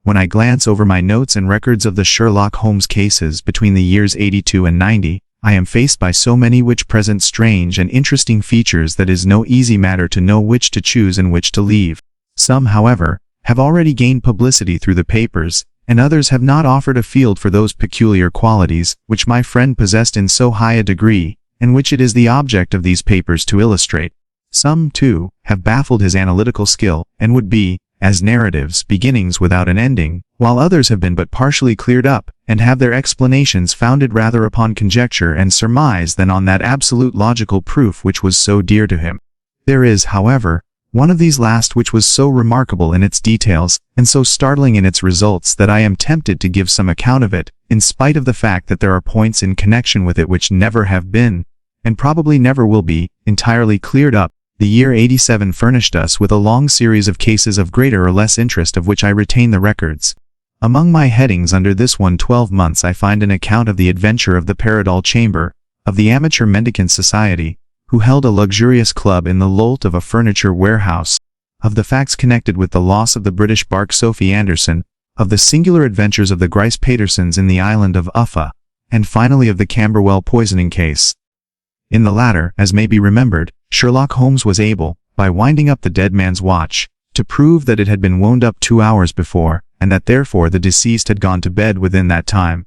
when I glance over my notes and records of the Sherlock Holmes cases between the years 82 and 90, I am faced by so many which present strange and interesting features that is no easy matter to know which to choose and which to leave. Some, however, have already gained publicity through the papers, and others have not offered a field for those peculiar qualities which my friend possessed in so high a degree, and which it is the object of these papers to illustrate. Some, too, have baffled his analytical skill, and would be, as narratives, beginnings without an ending, while others have been but partially cleared up, and have their explanations founded rather upon conjecture and surmise than on that absolute logical proof which was so dear to him. There is, however, one of these last which was so remarkable in its details, and so startling in its results, that I am tempted to give some account of it, in spite of the fact that there are points in connection with it which never have been, and probably never will be, entirely cleared up. The year 87 furnished us with a long series of cases of greater or less interest of which I retain the records. Among my headings under this one 12 months I find an account of the adventure of the Paradol Chamber, of the Amateur Mendicant Society, who held a luxurious club in the lolt of a furniture warehouse, of the facts connected with the loss of the British bark Sophie Anderson, of the singular adventures of the Grice Patersons in the island of Uffa, and finally of the Camberwell poisoning case. In the latter, as may be remembered, Sherlock Holmes was able, by winding up the dead man's watch, to prove that it had been wound up 2 hours before, and that therefore the deceased had gone to bed within that time.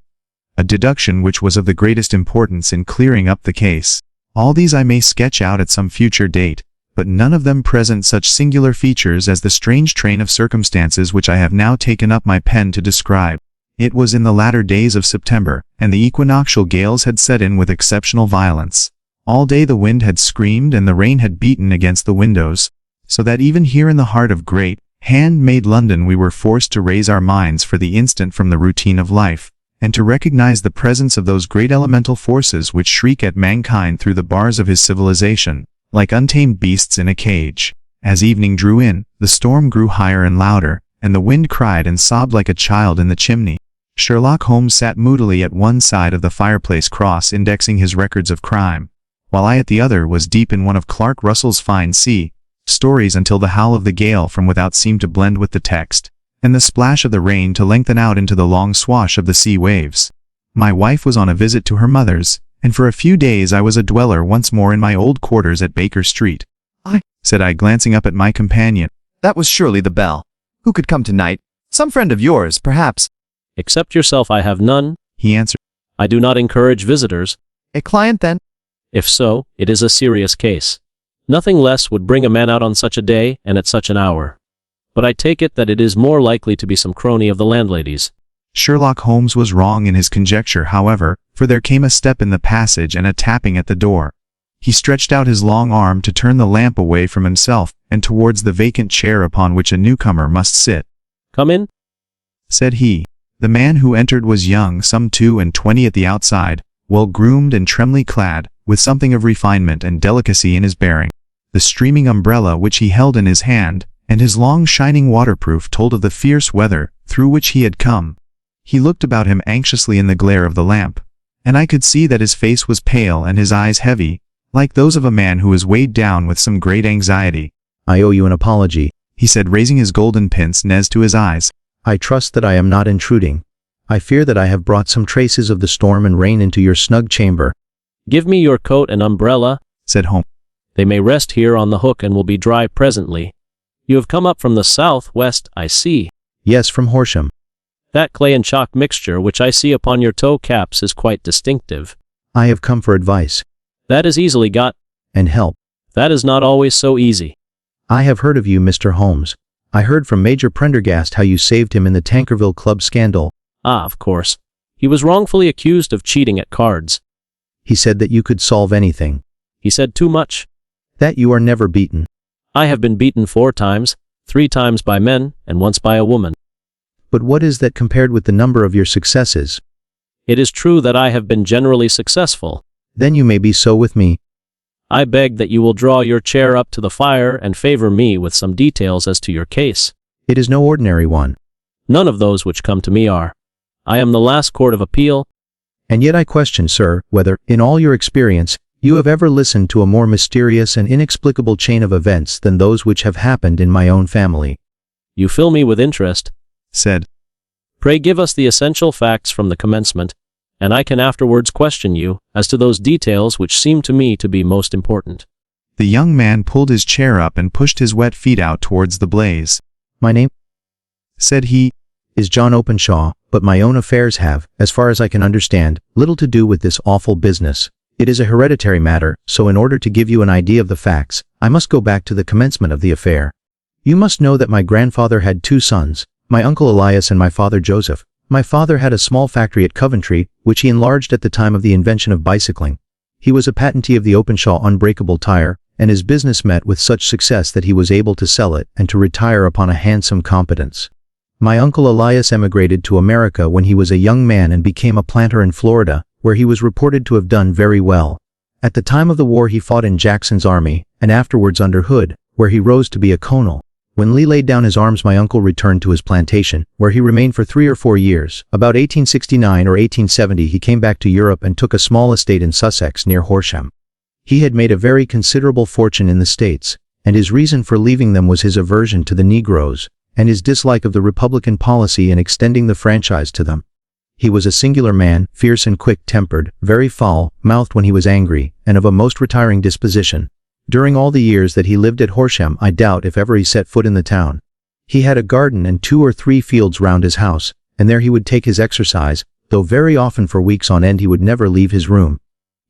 A deduction which was of the greatest importance in clearing up the case. All these I may sketch out at some future date, but none of them present such singular features as the strange train of circumstances which I have now taken up my pen to describe. It was in the latter days of September, and the equinoctial gales had set in with exceptional violence. All day the wind had screamed and the rain had beaten against the windows, so that even here in the heart of great, hand-made London we were forced to raise our minds for the instant from the routine of life, and to recognize the presence of those great elemental forces which shriek at mankind through the bars of his civilization, like untamed beasts in a cage. As evening drew in, the storm grew higher and louder, and the wind cried and sobbed like a child in the chimney. Sherlock Holmes sat moodily at one side of the fireplace cross-indexing his records of crime, while I at the other was deep in one of Clark Russell's fine sea stories until the howl of the gale from without seemed to blend with the text, and the splash of the rain to lengthen out into the long swash of the sea waves. My wife was on a visit to her mother's, and for a few days I was a dweller once more in my old quarters at Baker Street. Said I, glancing up at my companion. That was surely the bell. Who could come tonight? Some friend of yours, perhaps. Except yourself I have none, he answered. I do not encourage visitors. A client, then? If so, it is a serious case. Nothing less would bring a man out on such a day and at such an hour. But I take it that it is more likely to be some crony of the landlady's. Sherlock Holmes was wrong in his conjecture, however, for there came a step in the passage and a tapping at the door. He stretched out his long arm to turn the lamp away from himself and towards the vacant chair upon which a newcomer must sit. "Come in," said he. The man who entered was young, some 22 at the outside, well-groomed and trimly clad, with something of refinement and delicacy in his bearing. The streaming umbrella which he held in his hand, and his long shining waterproof told of the fierce weather through which he had come. He looked about him anxiously in the glare of the lamp, and I could see that his face was pale and his eyes heavy, like those of a man who is weighed down with some great anxiety. "I owe you an apology," he said, raising his golden pince-nez to his eyes. "I trust that I am not intruding. I fear that I have brought some traces of the storm and rain into your snug chamber." "Give me your coat and umbrella," said Holmes. "They may rest here on the hook and will be dry presently. You have come up from the south-west, I see." "Yes, from Horsham." "That clay and chalk mixture which I see upon your toe caps is quite distinctive." "I have come for advice." "That is easily got." "And help." "That is not always so easy." "I have heard of you, Mr. Holmes. I heard from Major Prendergast how you saved him in the Tankerville Club scandal." "Ah, of course. He was wrongfully accused of cheating at cards." "He said that you could solve anything." "He said too much." "That you are never beaten." "I have been beaten 4 times, 3 times by men, and once by a woman." "But what is that compared with the number of your successes?" "It is true that I have been generally successful." "Then you may be so with me." "I beg that you will draw your chair up to the fire and favor me with some details as to your case." "It is no ordinary one." "None of those which come to me are. I am the last court of appeal." "And yet I question, sir, whether, in all your experience, you have ever listened to a more mysterious and inexplicable chain of events than those which have happened in my own family." "You fill me with interest," said Pray give us the essential facts from the commencement, and I can afterwards question you as to those details which seem to me to be most important. The young man pulled his chair up and pushed his wet feet out towards the blaze. My name Said he, is John Openshaw, but my own affairs have, as far as I can understand, little to do with this awful business. It is a hereditary matter, so in order to give you an idea of the facts, I must go back to the commencement of the affair. You must know that my grandfather had 2 sons, my uncle Elias and my father Joseph. My father had a small factory at Coventry, which he enlarged at the time of the invention of bicycling. He was a patentee of the Openshaw unbreakable tire, and his business met with such success that he was able to sell it and to retire upon a handsome competence. My uncle Elias emigrated to America when he was a young man and became a planter in Florida, where he was reported to have done very well. At the time of the war he fought in Jackson's army, and afterwards under Hood, where he rose to be a colonel. When Lee laid down his arms my uncle returned to his plantation, where he remained for 3 or 4 years. About 1869 or 1870 he came back to Europe and took a small estate in Sussex near Horsham. He had made a very considerable fortune in the States, and his reason for leaving them was his aversion to the Negroes, and his dislike of the Republican policy in extending the franchise to them. He was a singular man, fierce and quick-tempered, very foul-mouthed when he was angry, and of a most retiring disposition. During all the years that he lived at Horsham I doubt if ever he set foot in the town. He had a garden and 2 or 3 fields round his house, and there he would take his exercise, though very often for weeks on end he would never leave his room.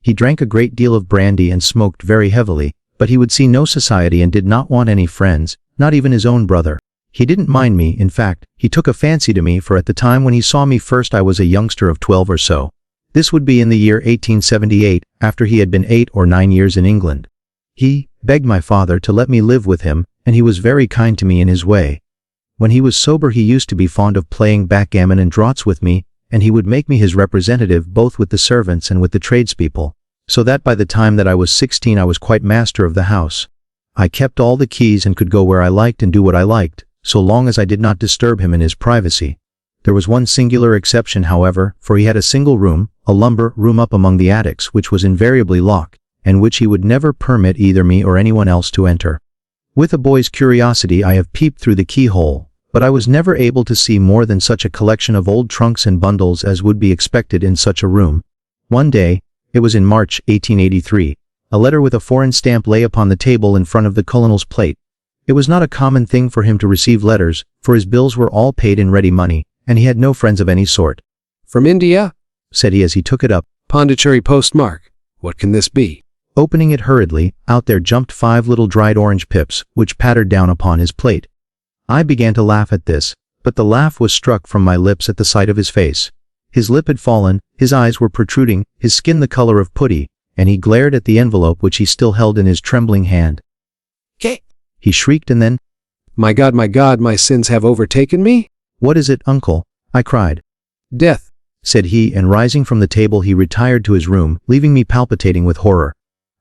He drank a great deal of brandy and smoked very heavily, but he would see no society and did not want any friends, not even his own brother. He didn't mind me, in fact, he took a fancy to me, for at the time when he saw me first I was a youngster of 12 or so. This would be in the year 1878, after he had been 8 or 9 years in England. He begged my father to let me live with him, and he was very kind to me in his way. When he was sober he used to be fond of playing backgammon and draughts with me, and he would make me his representative both with the servants and with the tradespeople, so that by the time that I was 16 I was quite master of the house. I kept all the keys and could go where I liked and do what I liked, so long as I did not disturb him in his privacy. There was one singular exception, however, for he had a single room, a lumber room up among the attics, which was invariably locked, and which he would never permit either me or anyone else to enter. With a boy's curiosity I have peeped through the keyhole, but I was never able to see more than such a collection of old trunks and bundles as would be expected in such a room. One day, it was in March 1883, a letter with a foreign stamp lay upon the table in front of the colonel's plate. It was not a common thing for him to receive letters, for his bills were all paid in ready money, and he had no friends of any sort. "From India?" said he as he took it up. "Pondicherry postmark. What can this be?" Opening it hurriedly, out there jumped 5 little dried orange pips, which pattered down upon his plate. I began to laugh at this, but the laugh was struck from my lips at the sight of his face. His lip had fallen, his eyes were protruding, his skin the color of putty, and he glared at the envelope which he still held in his trembling hand. "K!" he shrieked, and then, my God, my sins have overtaken me?" "What is it, uncle?" I cried. "Death," said he, and rising from the table he retired to his room, leaving me palpitating with horror.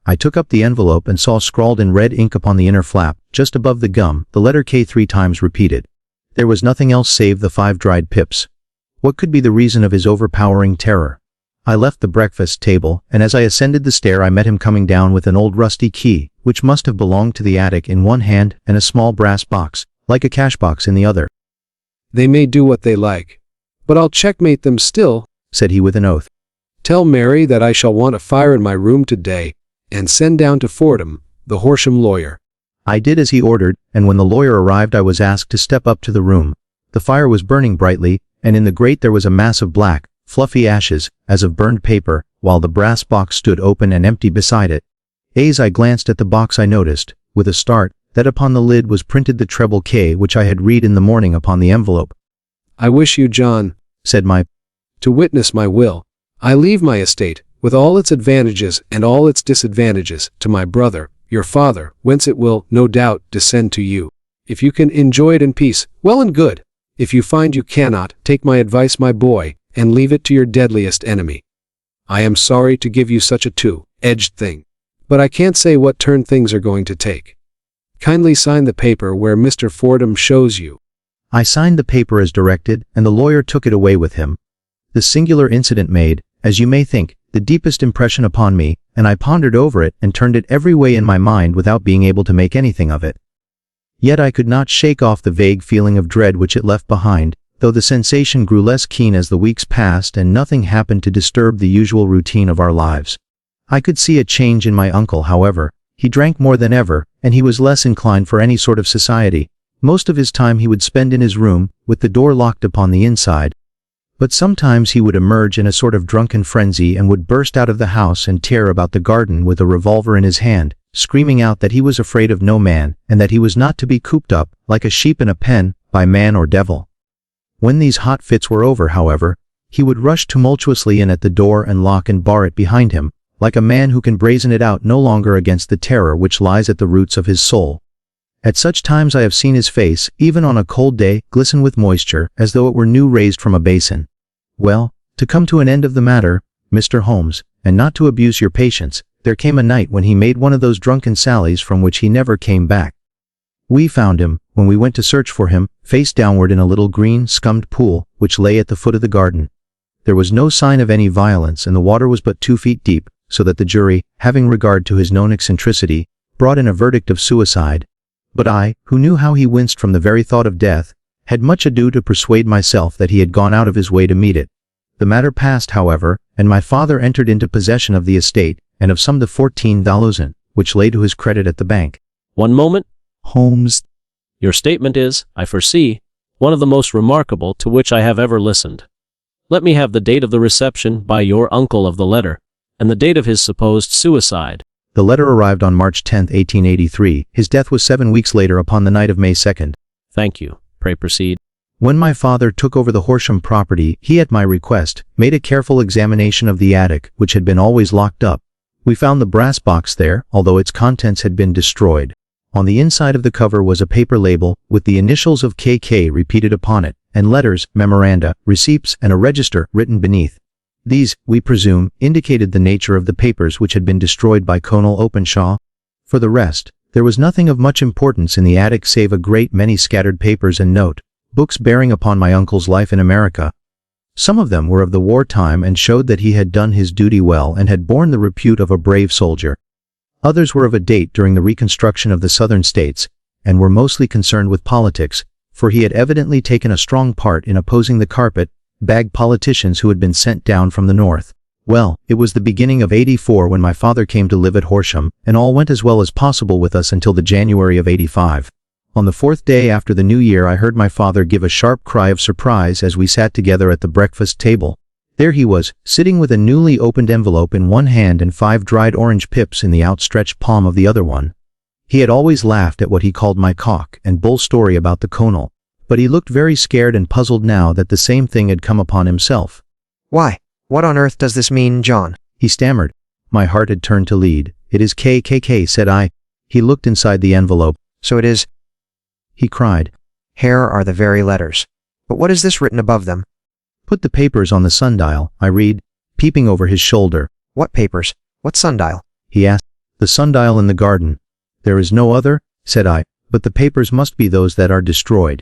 I took up the envelope and saw scrawled in red ink upon the inner flap, just above the gum, the letter K 3 times repeated. There was nothing else save the 5 dried pips. What could be the reason of his overpowering terror? I left the breakfast table, and as I ascended the stair I met him coming down with an old rusty key, which must have belonged to the attic, in one hand, and a small brass box, like a cash box, in the other. "They may do what they like, but I'll checkmate them still," said he with an oath. "Tell Mary that I shall want a fire in my room today, and send down to Fordham, the Horsham lawyer." I did as he ordered, and when the lawyer arrived I was asked to step up to the room. The fire was burning brightly, and in the grate there was a mass of black, fluffy ashes, as of burned paper, while the brass box stood open and empty beside it. As I glanced at the box I noticed, with a start, that upon the lid was printed the treble K which I had read in the morning upon the envelope. "I wish you, John," said my, "to witness my will. I leave my estate, with all its advantages and all its disadvantages, to my brother, your father, whence it will, no doubt, descend to you. If you can enjoy it in peace, well and good. If you find you cannot, take my advice, my boy, and leave it to your deadliest enemy. I am sorry to give you such a two-edged thing, but I can't say what turn things are going to take. Kindly sign the paper where Mr. Fordham shows you." I signed the paper as directed, and the lawyer took it away with him. The singular incident made, as you may think, the deepest impression upon me, and I pondered over it and turned it every way in my mind without being able to make anything of it. Yet I could not shake off the vague feeling of dread which it left behind, though the sensation grew less keen as the weeks passed and nothing happened to disturb the usual routine of our lives. I could see a change in my uncle, however. He drank more than ever, and he was less inclined for any sort of society. Most of his time he would spend in his room, with the door locked upon the inside. But sometimes he would emerge in a sort of drunken frenzy and would burst out of the house and tear about the garden with a revolver in his hand, screaming out that he was afraid of no man, and that he was not to be cooped up, like a sheep in a pen, by man or devil. When these hot fits were over, however, he would rush tumultuously in at the door and lock and bar it behind him, like a man who can brazen it out no longer against the terror which lies at the roots of his soul. At such times I have seen his face, even on a cold day, glisten with moisture, as though it were new raised from a basin. Well, to come to an end of the matter, Mr. Holmes, and not to abuse your patience, there came a night when he made one of those drunken sallies from which he never came back. We found him, when we went to search for him, face downward in a little green, scummed pool, which lay at the foot of the garden. There was no sign of any violence, and the water was but 2 feet deep, so that the jury, having regard to his known eccentricity, brought in a verdict of suicide. But I, who knew how he winced from the very thought of death, had much ado to persuade myself that he had gone out of his way to meet it. The matter passed, however, and my father entered into possession of the estate, and of some of the $14,000, which lay to his credit at the bank. One moment. Holmes, Your statement is, I foresee, one of the most remarkable to which I have ever listened. Let me have the date of the reception by your uncle of the letter, and the date of his supposed suicide. The letter arrived on March 10, 1883. His death was 7 weeks later upon the night of May 2nd. Thank you. Pray proceed. When my father took over the Horsham property, he, at my request, made a careful examination of the attic, which had been always locked up. We found the brass box there, although its contents had been destroyed. On the inside of the cover was a paper label, with the initials of KK repeated upon it, and letters, memoranda, receipts, and a register written beneath. These, we presume, indicated the nature of the papers which had been destroyed by John Openshaw. For the rest, there was nothing of much importance in the attic save a great many scattered papers and books bearing upon my uncle's life in America. Some of them were of the war time and showed that he had done his duty well and had borne the repute of a brave soldier. Others were of a date during the reconstruction of the southern states, and were mostly concerned with politics, for he had evidently taken a strong part in opposing the carpet-bag politicians who had been sent down from the north. Well, it was the beginning of '84 when my father came to live at Horsham, and all went as well as possible with us until the January of '85. On the 4th day after the New Year I heard my father give a sharp cry of surprise as we sat together at the breakfast table. There he was, sitting with a newly opened envelope in one hand and 5 dried orange pips in the outstretched palm of the other one. He had always laughed at what he called my cock and bull story about the Colonel, but he looked very scared and puzzled now that the same thing had come upon himself. "Why, what on earth does this mean, John?" he stammered. My heart had turned to lead. "It is KKK," said I. He looked inside the envelope. "So it is," he cried. "Here are the very letters. But what is this written above them?" "Put the papers on the sundial," I read, peeping over his shoulder. "What papers? What sundial?" he asked. "The sundial in the garden." "There is no other," said I, "but the papers must be those that are destroyed."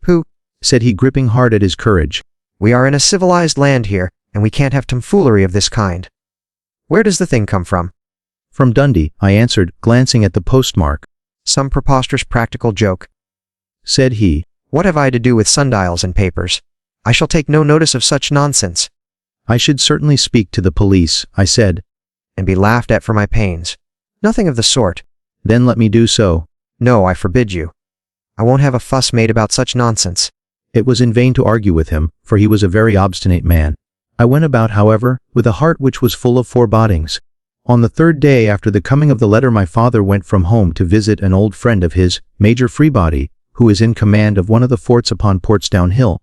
"Pooh," said he, gripping hard at his courage. "We are in a civilized land here, and we can't have tomfoolery of this kind. Where does the thing come from?" "From Dundee," I answered, glancing at the postmark. "Some preposterous practical joke," said he. "What have I to do with sundials and papers? I shall take no notice of such nonsense." "I should certainly speak to the police," I said. "And be laughed at for my pains." "Nothing of the sort." "Then let me do so." "No, I forbid you. I won't have a fuss made about such nonsense." It was in vain to argue with him, for he was a very obstinate man. I went about, however, with a heart which was full of forebodings. On the 3rd day after the coming of the letter my father went from home to visit an old friend of his, Major Freebody, who is in command of one of the forts upon Portsdown Hill.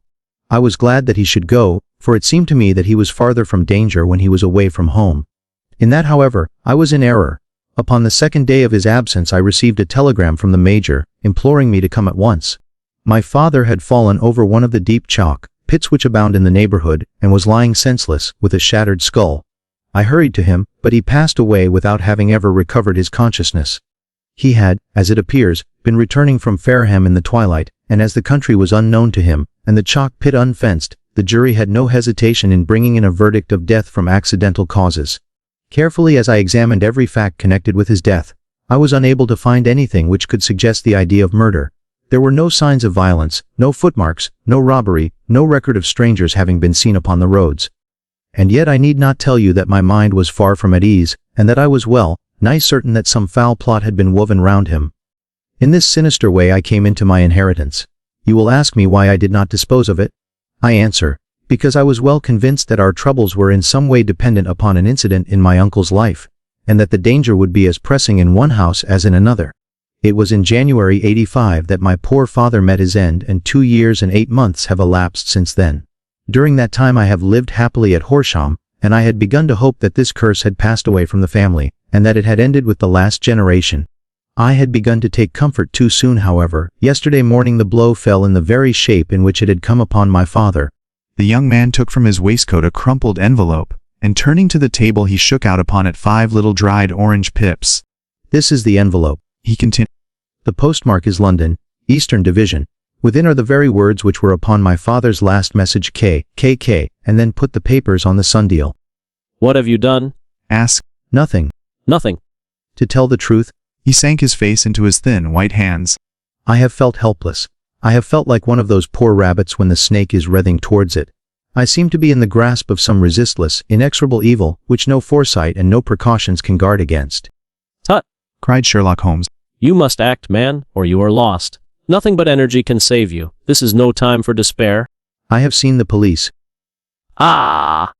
I was glad that he should go, for it seemed to me that he was farther from danger when he was away from home. In that, however, I was in error. Upon the 2nd day of his absence I received a telegram from the Major, imploring me to come at once. My father had fallen over one of the deep chalk pits which abound in the neighborhood, and was lying senseless, with a shattered skull. I hurried to him, but he passed away without having ever recovered his consciousness. He had, as it appears, been returning from Fareham in the twilight, and as the country was unknown to him, and the chalk pit unfenced, the jury had no hesitation in bringing in a verdict of death from accidental causes. Carefully as I examined every fact connected with his death, I was unable to find anything which could suggest the idea of murder. There were no signs of violence, no footmarks, no robbery, no record of strangers having been seen upon the roads. And yet I need not tell you that my mind was far from at ease, and that I was nigh certain that some foul plot had been woven round him. In this sinister way I came into my inheritance. You will ask me why I did not dispose of it? I answer, because I was well convinced that our troubles were in some way dependent upon an incident in my uncle's life, and that the danger would be as pressing in one house as in another. It was in January 85 that my poor father met his end, and 2 years and 8 months have elapsed since then. During that time I have lived happily at Horsham, and I had begun to hope that this curse had passed away from the family, and that it had ended with the last generation. I had begun to take comfort too soon, however. Yesterday morning the blow fell in the very shape in which it had come upon my father. The young man took from his waistcoat a crumpled envelope, and turning to the table he shook out upon it 5 little dried orange pips. This is the envelope, he continued. The postmark is London, Eastern Division. Within are the very words which were upon my father's last message, KKK, and then put the papers on the sundial. What have you done? Asked. Nothing. Nothing. To tell the truth, he sank his face into his thin white hands. I have felt helpless. I have felt like one of those poor rabbits when the snake is writhing towards it. I seem to be in the grasp of some resistless, inexorable evil, which no foresight and no precautions can guard against. Tut! Cried Sherlock Holmes. You must act, man, or you are lost. Nothing but energy can save you. This is no time for despair. I have seen the police. Ah!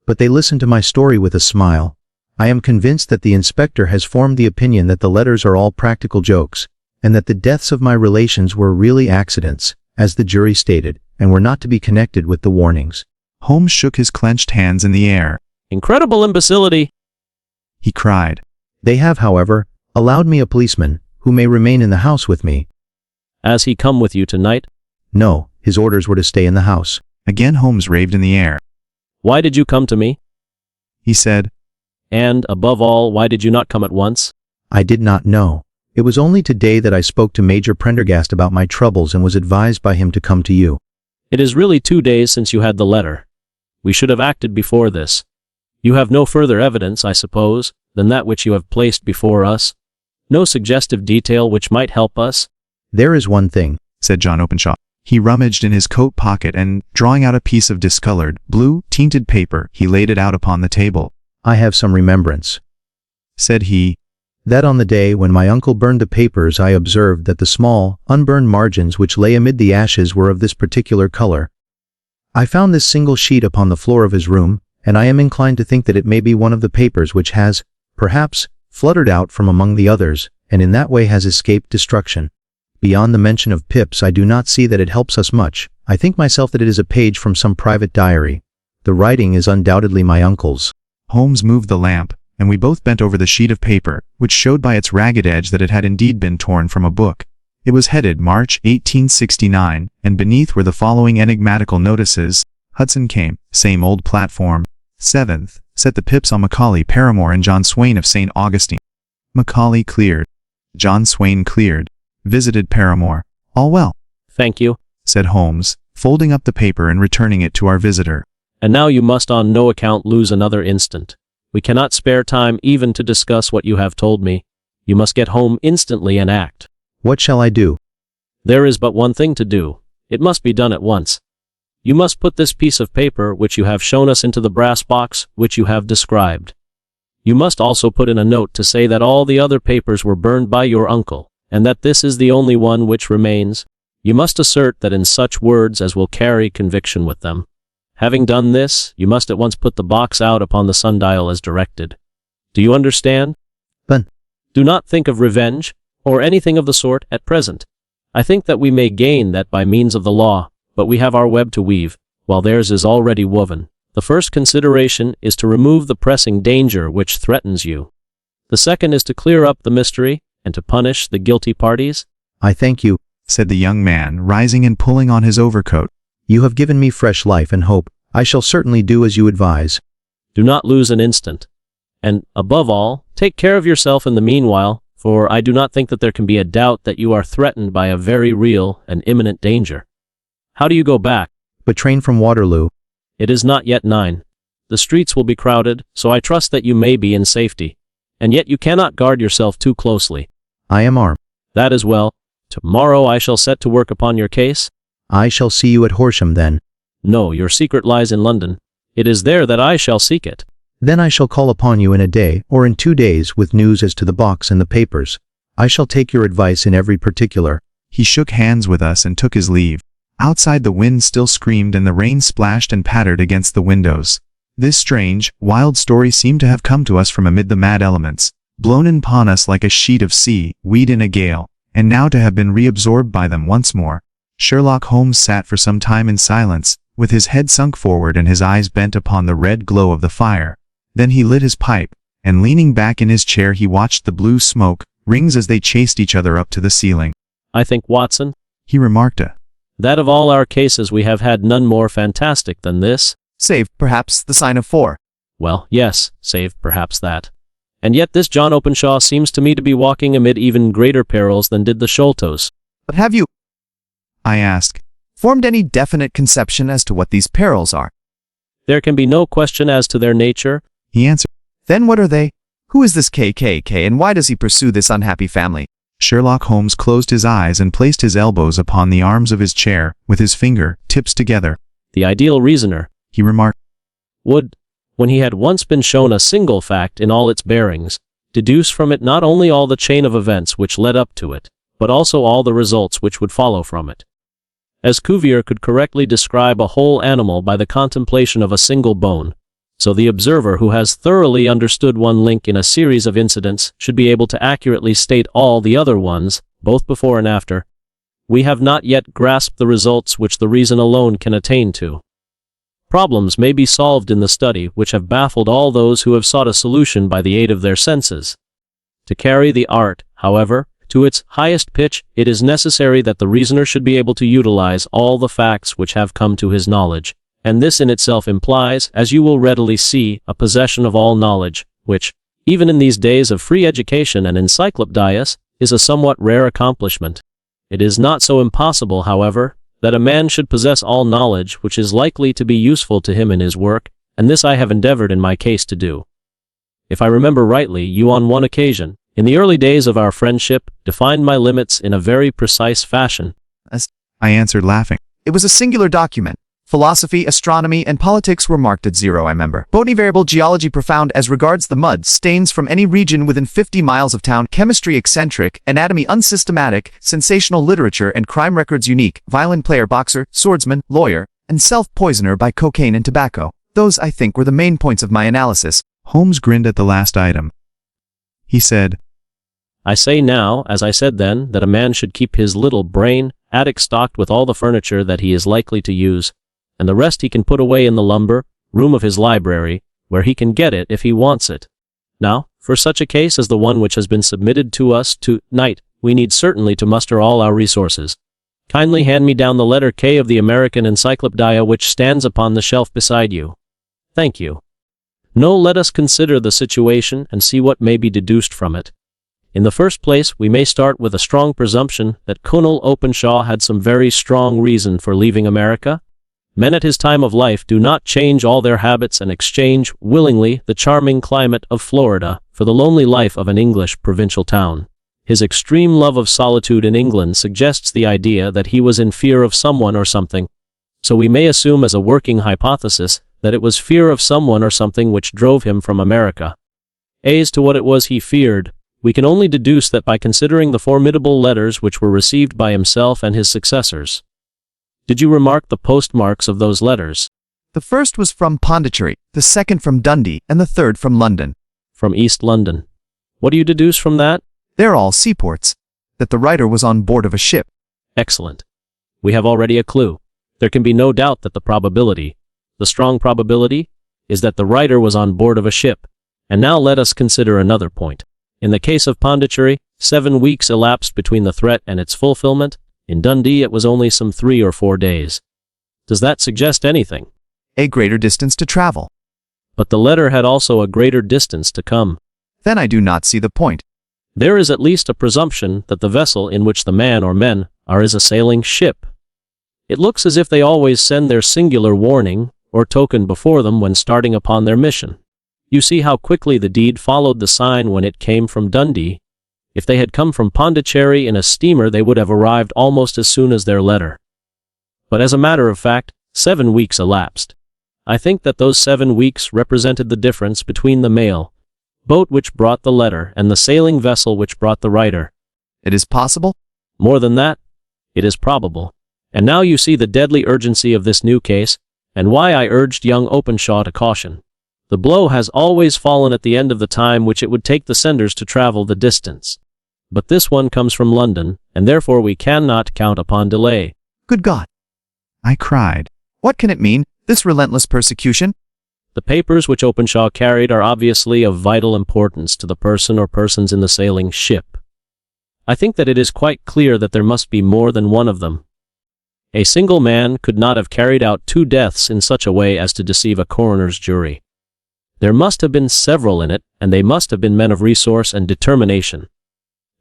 But they listen to my story with a smile. I am convinced that the inspector has formed the opinion that the letters are all practical jokes, and that the deaths of my relations were really accidents, as the jury stated, and were not to be connected with the warnings. Holmes shook his clenched hands in the air. Incredible imbecility! He cried. They have, however, allowed me a policeman, who may remain in the house with me. Has he come with you tonight? No, his orders were to stay in the house. Again Holmes raved in the air. Why did you come to me? He said. And, above all, why did you not come at once? I did not know. It was only today that I spoke to Major Prendergast about my troubles and was advised by him to come to you. It is really 2 days since you had the letter. We should have acted before this. You have no further evidence, I suppose, than that which you have placed before us? No suggestive detail which might help us? There is one thing, said John Openshaw. He rummaged in his coat pocket and, drawing out a piece of discolored, blue, tinted paper, he laid it out upon the table. I have some remembrance, said he, that on the day when my uncle burned the papers I observed that the small, unburned margins which lay amid the ashes were of this particular color. I found this single sheet upon the floor of his room, and I am inclined to think that it may be one of the papers which has, perhaps, fluttered out from among the others, and in that way has escaped destruction. Beyond the mention of pips I do not see that it helps us much. I think myself that it is a page from some private diary. The writing is undoubtedly my uncle's. Holmes moved the lamp, and we both bent over the sheet of paper, which showed by its ragged edge that it had indeed been torn from a book. It was headed March 1869, and beneath were the following enigmatical notices. Hudson came, same old platform. 7th, set the pips on Macaulay, Paramore, and John Swain of St. Augustine. Macaulay cleared. John Swain cleared. Visited Paramore. All well. Thank you, said Holmes, folding up the paper and returning it to our visitor. And now you must on no account lose another instant. We cannot spare time even to discuss what you have told me. You must get home instantly and act. What shall I do? There is but one thing to do. It must be done at once. You must put this piece of paper which you have shown us into the brass box which you have described. You must also put in a note to say that all the other papers were burned by your uncle, and that this is the only one which remains. You must assert that in such words as will carry conviction with them. Having done this, you must at once put the box out upon the sundial as directed. Do you understand? But do not think of revenge, or anything of the sort, at present. I think that we may gain that by means of the law, but we have our web to weave, while theirs is already woven. The first consideration is to remove the pressing danger which threatens you. The second is to clear up the mystery, and to punish the guilty parties. I thank you, said the young man, rising and pulling on his overcoat. You have given me fresh life and hope. I shall certainly do as you advise. Do not lose an instant. And, above all, take care of yourself in the meanwhile, for I do not think that there can be a doubt that you are threatened by a very real and imminent danger. How do you go back? By train from Waterloo. It is not yet 9. The streets will be crowded, so I trust that you may be in safety. And yet you cannot guard yourself too closely. I am armed. That is well. Tomorrow I shall set to work upon your case? I shall see you at Horsham then. No, your secret lies in London. It is there that I shall seek it. Then I shall call upon you in a day or in 2 days with news as to the box and the papers. I shall take your advice in every particular. He shook hands with us and took his leave. Outside the wind still screamed and the rain splashed and pattered against the windows. This strange, wild story seemed to have come to us from amid the mad elements, blown in upon us like a sheet of sea, weed in a gale, and now to have been reabsorbed by them once more. Sherlock Holmes sat for some time in silence, with his head sunk forward and his eyes bent upon the red glow of the fire. Then he lit his pipe, and leaning back in his chair he watched the blue smoke rings as they chased each other up to the ceiling. I think, Watson, He remarked, that of all our cases we have had none more fantastic than this. Save, perhaps, the sign of 4. Well, yes, save perhaps that. And yet this John Openshaw seems to me to be walking amid even greater perils than did the Sholtos. But have you I asked. formed any definite conception as to what these perils are? There can be no question as to their nature. He answered. Then what are they? Who is this KKK and why does he pursue this unhappy family? Sherlock Holmes closed his eyes and placed his elbows upon the arms of his chair, with his finger tips together. The ideal reasoner He remarked, would, when he had once been shown a single fact in all its bearings, deduce from it not only all the chain of events which led up to it, but also all the results which would follow from it. As Cuvier could correctly describe a whole animal by the contemplation of a single bone, so the observer who has thoroughly understood one link in a series of incidents should be able to accurately state all the other ones, both before and after. We have not yet grasped the results which the reason alone can attain to. Problems may be solved in the study which have baffled all those who have sought a solution by the aid of their senses. To carry the art, however, to its highest pitch, it is necessary that the reasoner should be able to utilize all the facts which have come to his knowledge, and this in itself implies, as you will readily see, a possession of all knowledge, which, even in these days of free education and encyclopedias, is a somewhat rare accomplishment. It is not so impossible, however, that a man should possess all knowledge which is likely to be useful to him in his work, and this I have endeavored in my case to do. If I remember rightly, you on one occasion, in the early days of our friendship, defined my limits in a very precise fashion. I answered laughing. It was a singular document. Philosophy, astronomy, and politics were marked at 0, I remember. Botany variable, geology profound as regards the mud stains from any region within 50 miles of town, chemistry eccentric, anatomy unsystematic, sensational literature and crime records unique, violin player, boxer, swordsman, lawyer, and self-poisoner by cocaine and tobacco. Those, I think, were the main points of my analysis. Holmes grinned at the last item. He said, I say now, as I said then, that a man should keep his little brain attic stocked with all the furniture that he is likely to use, and the rest he can put away in the lumber room of his library, where he can get it if he wants it. Now, for such a case as the one which has been submitted to us to-night, we need certainly to muster all our resources. Kindly hand me down the letter K of the American Encyclopedia which stands upon the shelf beside you. Thank you. No, let us consider the situation and see what may be deduced from it. In the first place, we may start with a strong presumption that Colonel Openshaw had some very strong reason for leaving America. Men at his time of life do not change all their habits and exchange, willingly, the charming climate of Florida for the lonely life of an English provincial town. His extreme love of solitude in England suggests the idea that he was in fear of someone or something. So we may assume as a working hypothesis that it was fear of someone or something which drove him from America. As to what it was he feared, we can only deduce that by considering the formidable letters which were received by himself and his successors. Did you remark the postmarks of those letters? The first was from Pondicherry, the second from Dundee, and the third from London. From East London. What do you deduce from that? They're all seaports. That the writer was on board of a ship. Excellent. We have already a clue. There can be no doubt that the strong probability, is that the writer was on board of a ship. And now let us consider another point. In the case of Pondicherry, 7 weeks elapsed between the threat and its fulfillment. In Dundee it was only some 3 or 4 days. Does that suggest anything? A greater distance to travel. But the letter had also a greater distance to come. Then I do not see the point. There is at least a presumption that the vessel in which the man or men are is a sailing ship. It looks as if they always send their singular warning or token before them when starting upon their mission. You see how quickly the deed followed the sign when it came from Dundee. If they had come from Pondicherry in a steamer, they would have arrived almost as soon as their letter. But as a matter of fact, 7 weeks elapsed. I think that those 7 weeks represented the difference between the mail boat which brought the letter and the sailing vessel which brought the writer. It is possible? More than that, it is probable. And now you see the deadly urgency of this new case, and why I urged young Openshaw to caution. The blow has always fallen at the end of the time which it would take the senders to travel the distance. But this one comes from London, and therefore we cannot count upon delay. Good God! I cried. What can it mean, this relentless persecution? The papers which Openshaw carried are obviously of vital importance to the person or persons in the sailing ship. I think that it is quite clear that there must be more than one of them. A single man could not have carried out 2 deaths in such a way as to deceive a coroner's jury. There must have been several in it, and they must have been men of resource and determination.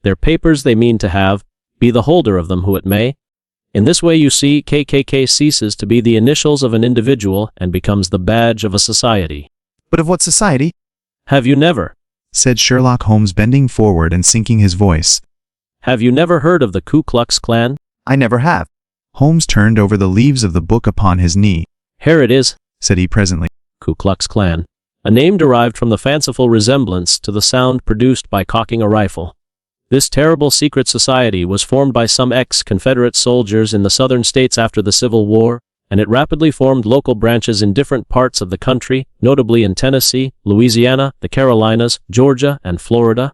Their papers they mean to have, be the holder of them who it may. In this way you see KKK ceases to be the initials of an individual and becomes the badge of a society. But of what society? Have you never, said Sherlock Holmes, bending forward and sinking his voice. Have you never heard of the Ku Klux Klan? I never have. Holmes turned over the leaves of the book upon his knee. Here it is, said he presently. Ku Klux Klan. A name derived from the fanciful resemblance to the sound produced by cocking a rifle. This terrible secret society was formed by some ex-Confederate soldiers in the southern states after the Civil War, and it rapidly formed local branches in different parts of the country, notably in Tennessee, Louisiana, the Carolinas, Georgia, and Florida.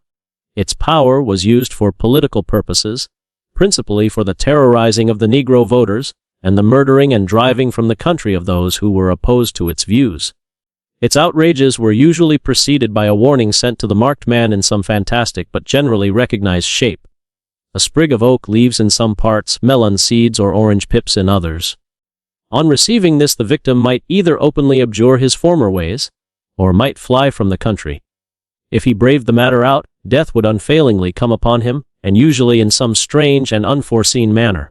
Its power was used for political purposes, principally for the terrorizing of the Negro voters, and the murdering and driving from the country of those who were opposed to its views. Its outrages were usually preceded by a warning sent to the marked man in some fantastic but generally recognized shape. A sprig of oak leaves in some parts, melon seeds or orange pips in others. On receiving this, the victim might either openly abjure his former ways, or might fly from the country. If he braved the matter out, death would unfailingly come upon him, and usually in some strange and unforeseen manner.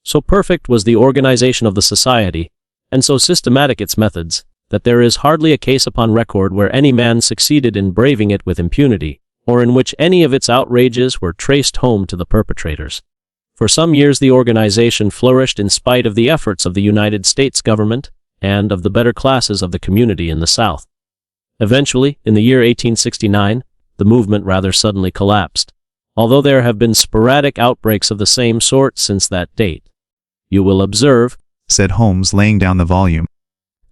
So perfect was the organization of the society, and so systematic its methods, that there is hardly a case upon record where any man succeeded in braving it with impunity, or in which any of its outrages were traced home to the perpetrators. For some years the organization flourished in spite of the efforts of the United States government and of the better classes of the community in the South. Eventually, in the year 1869, the movement rather suddenly collapsed, although there have been sporadic outbreaks of the same sort since that date. You will observe, said Holmes, laying down the volume,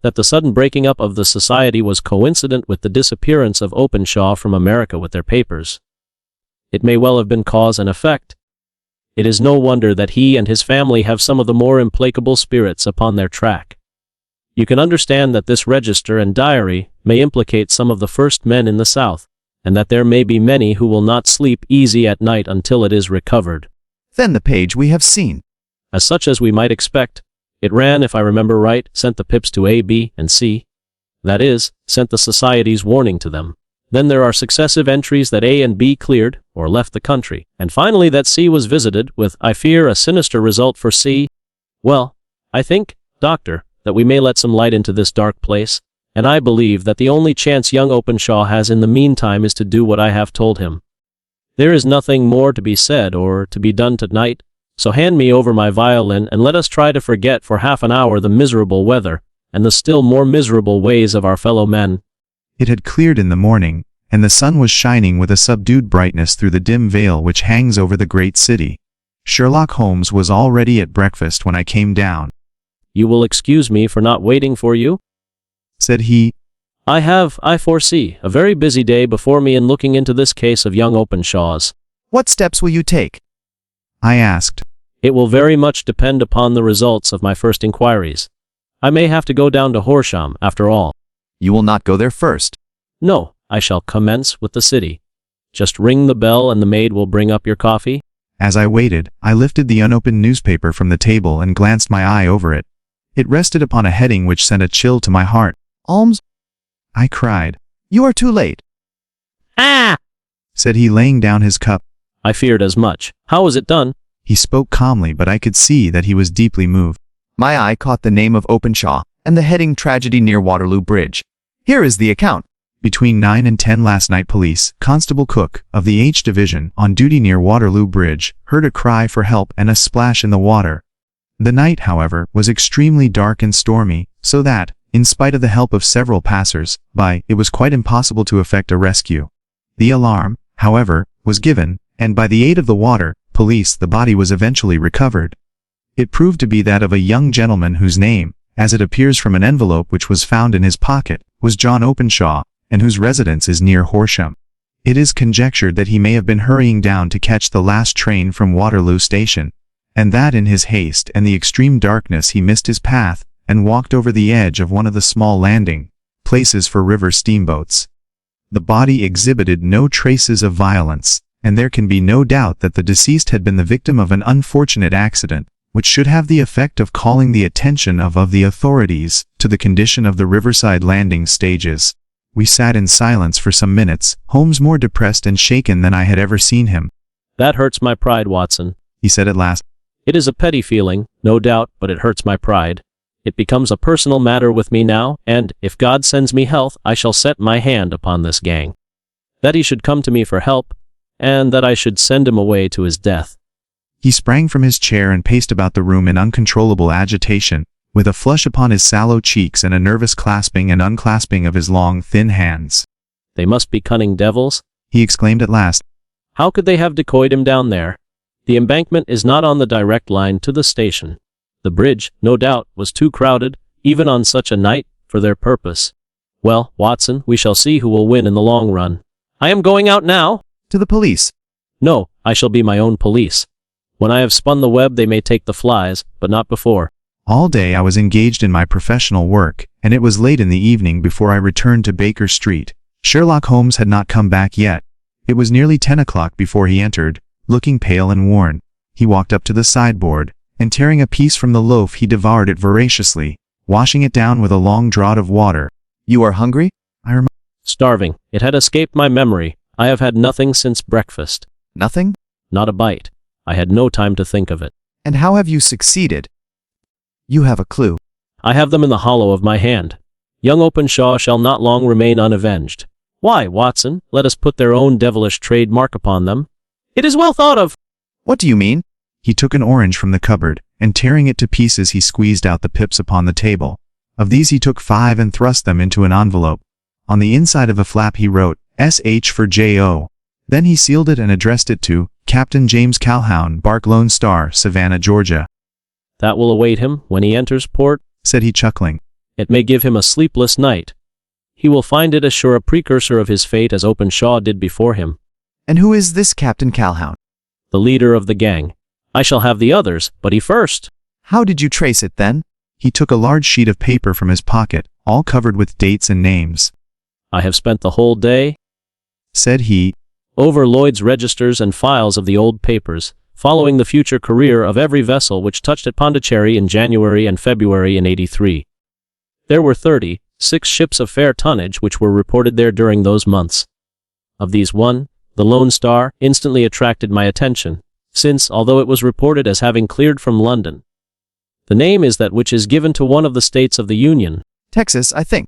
that the sudden breaking up of the society was coincident with the disappearance of Openshaw from America with their papers. It may well have been cause and effect. It is no wonder that he and his family have some of the more implacable spirits upon their track. You can understand that this register and diary may implicate some of the first men in the South, and that there may be many who will not sleep easy at night until it is recovered. Then the page we have seen. As such as we might expect. It ran, if I remember right, sent the pips to A, B, and C. That is, sent the society's warning to them. Then there are successive entries that A and B cleared, or left the country, and finally that C was visited, with, I fear, a sinister result for C. Well, I think, Doctor, that we may let some light into this dark place, and I believe that the only chance young Openshaw has in the meantime is to do what I have told him. There is nothing more to be said or to be done tonight, so hand me over my violin and let us try to forget for half an hour the miserable weather, and the still more miserable ways of our fellow men. It had cleared in the morning, and the sun was shining with a subdued brightness through the dim veil which hangs over the great city. Sherlock Holmes was already at breakfast when I came down. You will excuse me for not waiting for you? Said he. I foresee, a very busy day before me in looking into this case of young Openshaw's. What steps will you take? I asked. It will very much depend upon the results of my first inquiries. I may have to go down to Horsham, after all. You will not go there first. No, I shall commence with the city. Just ring the bell and the maid will bring up your coffee. As I waited, I lifted the unopened newspaper from the table and glanced my eye over it. It rested upon a heading which sent a chill to my heart. Holmes, I cried. You are too late. Ah! Said he, laying down his cup. I feared as much. How was it done? He spoke calmly, but I could see that he was deeply moved. My eye caught the name of Openshaw, and the heading Tragedy near Waterloo Bridge. Here is the account. Between 9 and 10 last night, Police Constable Cook of the H Division on duty near Waterloo Bridge heard a cry for help and a splash in the water. The night, however, was extremely dark and stormy, so that, in spite of the help of several passers-by, it was quite impossible to effect a rescue. The alarm, however, was given, and by the aid of the water police the body was eventually recovered. It proved to be that of a young gentleman whose name, as it appears from an envelope which was found in his pocket, was John Openshaw, and whose residence is near Horsham. It is conjectured that he may have been hurrying down to catch the last train from Waterloo Station, and that in his haste and the extreme darkness he missed his path, and walked over the edge of one of the small landing places for river steamboats. The body exhibited no traces of violence, and there can be no doubt that the deceased had been the victim of an unfortunate accident, which should have the effect of calling the attention of the authorities to the condition of the riverside landing stages. We sat in silence for some minutes, Holmes more depressed and shaken than I had ever seen him. That hurts my pride, Watson, he said at last. It is a petty feeling, no doubt, but it hurts my pride. It becomes a personal matter with me now, and, if God sends me health, I shall set my hand upon this gang. That he should come to me for help, and that I should send him away to his death. He sprang from his chair and paced about the room in uncontrollable agitation, with a flush upon his sallow cheeks and a nervous clasping and unclasping of his long, thin hands. They must be cunning devils, he exclaimed at last. How could they have decoyed him down there? The embankment is not on the direct line to the station. The bridge, no doubt, was too crowded, even on such a night, for their purpose. Well, Watson, we shall see who will win in the long run. I am going out now. To the police. No, I shall be my own police. When I have spun the web they may take the flies, but not before. All day I was engaged in my professional work, and it was late in the evening before I returned to Baker Street. Sherlock Holmes had not come back yet. It was nearly 10 o'clock before he entered, looking pale and worn. He walked up to the sideboard, and tearing a piece from the loaf he devoured it voraciously, washing it down with a long draught of water. You are hungry? I remarked. Starving. It had escaped my memory. I have had nothing since breakfast. Nothing? Not a bite. I had no time to think of it. And how have you succeeded? You have a clue. I have them in the hollow of my hand. Young Openshaw shall not long remain unavenged. Why, Watson, let us put their own devilish trademark upon them. It is well thought of. What do you mean? He took an orange from the cupboard, and tearing it to pieces he squeezed out the pips upon the table. Of these he took 5 and thrust them into an envelope. On the inside of a flap he wrote, S.H. for J.O. Then he sealed it and addressed it to Captain James Calhoun, Bark Lone Star, Savannah, Georgia. That will await him when he enters port, said he, chuckling. It may give him a sleepless night. He will find it as sure a precursor of his fate as Openshaw did before him. And who is this Captain Calhoun? The leader of the gang. I shall have the others, but he first. How did you trace it then? He took a large sheet of paper from his pocket, all covered with dates and names. I have spent the whole day, said he, over Lloyd's registers and files of the old papers, following the future career of every vessel which touched at Pondicherry in January and February in '83. There were 36 ships of fair tonnage which were reported there during those months. Of these one, the Lone Star, instantly attracted my attention, since, although it was reported as having cleared from London, the name is that which is given to one of the states of the Union. Texas, I think.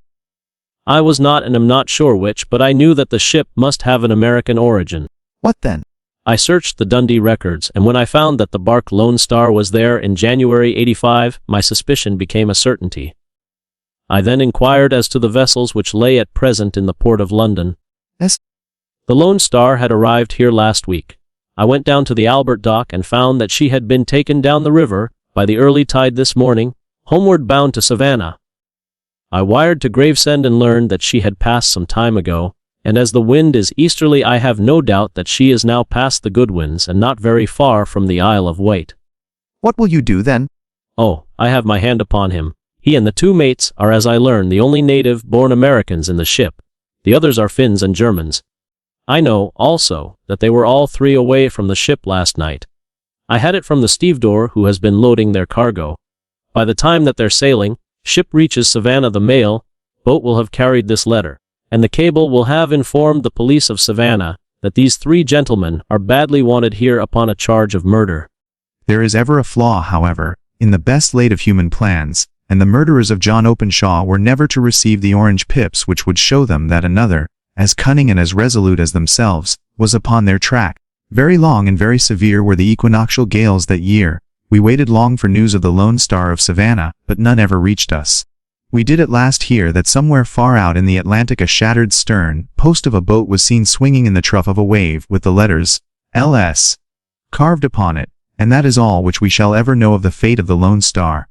I was not and am not sure which, but I knew that the ship must have an American origin. What then? I searched the Dundee records, and when I found that the bark Lone Star was there in January '85, my suspicion became a certainty. I then inquired as to the vessels which lay at present in the port of London. Yes. The Lone Star had arrived here last week. I went down to the Albert Dock and found that she had been taken down the river, by the early tide this morning, homeward bound to Savannah. I wired to Gravesend and learned that she had passed some time ago, and as the wind is easterly I have no doubt that she is now past the Goodwins and not very far from the Isle of Wight. What will you do then? Oh, I have my hand upon him. He and the 2 mates are, as I learn, the only native-born Americans in the ship. The others are Finns and Germans. I know, also, that they were all 3 away from the ship last night. I had it from the stevedore who has been loading their cargo. By the time that they're sailing, ship reaches Savannah, the mail boat will have carried this letter, and the cable will have informed the police of Savannah that these 3 gentlemen are badly wanted here upon a charge of murder. There is ever a flaw, however, in the best laid of human plans, and the murderers of John Openshaw were never to receive the orange pips which would show them that another, as cunning and as resolute as themselves, was upon their track. Very long and very severe were the equinoctial gales that year. We waited long for news of the Lone Star of Savannah, but none ever reached us. We did at last hear that somewhere far out in the Atlantic a shattered stern post of a boat was seen swinging in the trough of a wave with the letters L.S. carved upon it, and that is all which we shall ever know of the fate of the Lone Star.